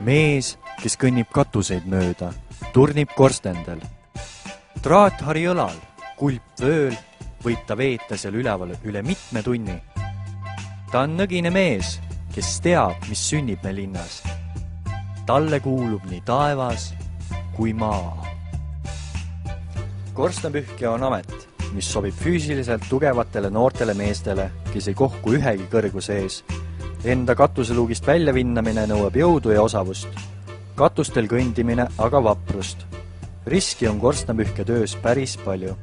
Mees, kes kõnnib katuseid mööda, turnib korstendel. Traathari õlal, kulp vööl, võib ta veeta seal üleval üle mitme tunni. Ta on nõgine mees, kes teab, mis sünnib me linnas. Talle kuulub nii taevas kui maa. Korstnapühkja on amet, mis sobib füüsiliselt tugevatele noortele meestele, kes ei kohku ühegi kõrguse ees. Enda katuseluugist välja vinnamine nõuab jõudu ja osavust. Katustel kõndimine aga vaprust. Riski on korstnapühkja töös päris palju.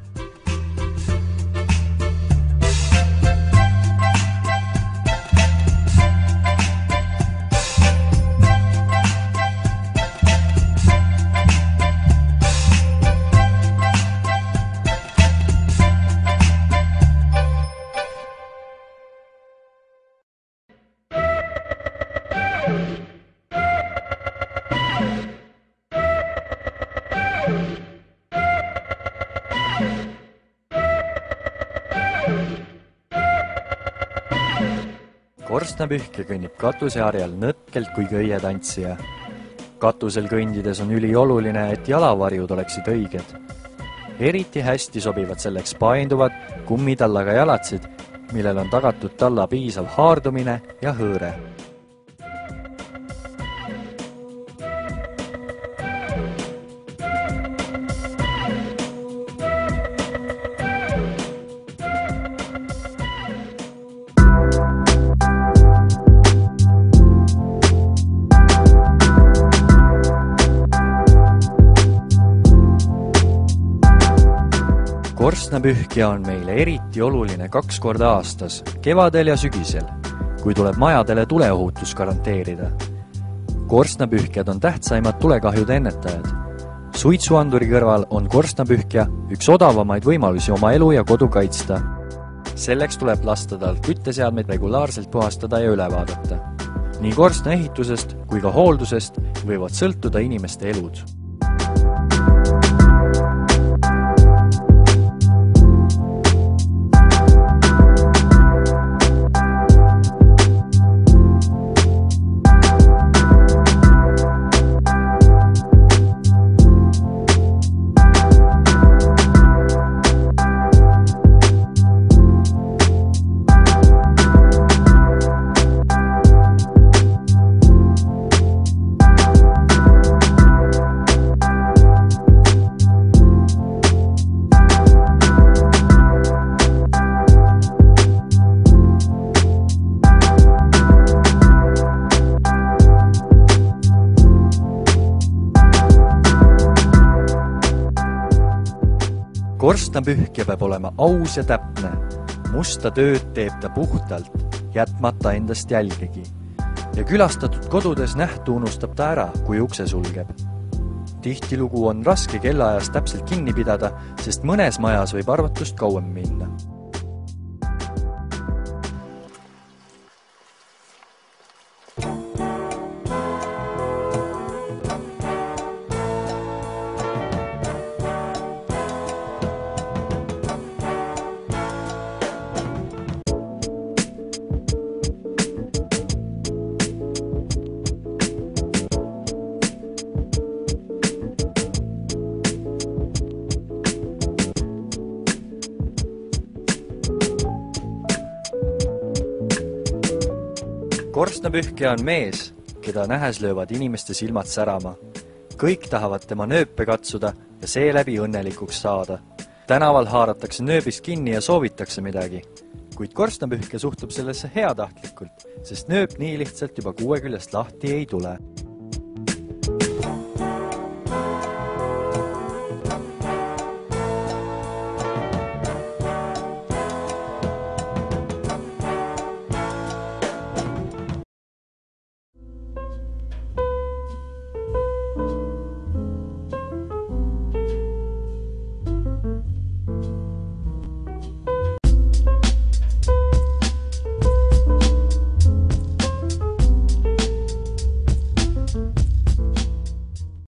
Korstnapühkja kõnnib katuseharjal nõtkelt kui köietantsija. Katusel kõndides on ülioluline, et jalavarjud oleksid õiged. Eriti hästi sobivad selleks painduvad kummitallaga jalatsid, millel on tagatud talla piisav haardumine ja hõõre. Korstnapühkja on meile eriti oluline 2 korda aastas, kevadel ja sügisel, kui tuleb majadele tuleohutus garanteerida. Korstnapühkjad on tähtsaimad tulekahjude ennetajad. Suitsuanduri kõrval on korstnapühkja üks odavamaid võimalusi oma elu ja kodu kaitsta. Selleks tuleb lasta tal kütteseadmeid regulaarselt puhastada ja üle vaadata. Nii korstna ehitusest kui ka hooldusest võivad sõltuda inimeste elud. Korstnapühkja peab olema aus ja täpne. Musta tööd teeb ta puhtalt, jätmata endast jälgegi. Ja külastatud kodudes nähtu unustab ta ära, kui ukse sulgeb. Tihtilugu on raske kellaajast täpselt kinni pidada, sest mõnes majas võib arvatust kauem minna. Korstnapühkja on mees, keda nähes löövad inimeste silmad särama. Kõik tahavad tema nööpe katsuda ja seeläbi õnnelikuks saada. Tänaval haaratakse nööbist kinni ja soovitakse midagi, kuid korstnapühkja suhtub sellesse heatahtlikult, sest nööp nii lihtsalt juba 6 küljest lahti ei tule.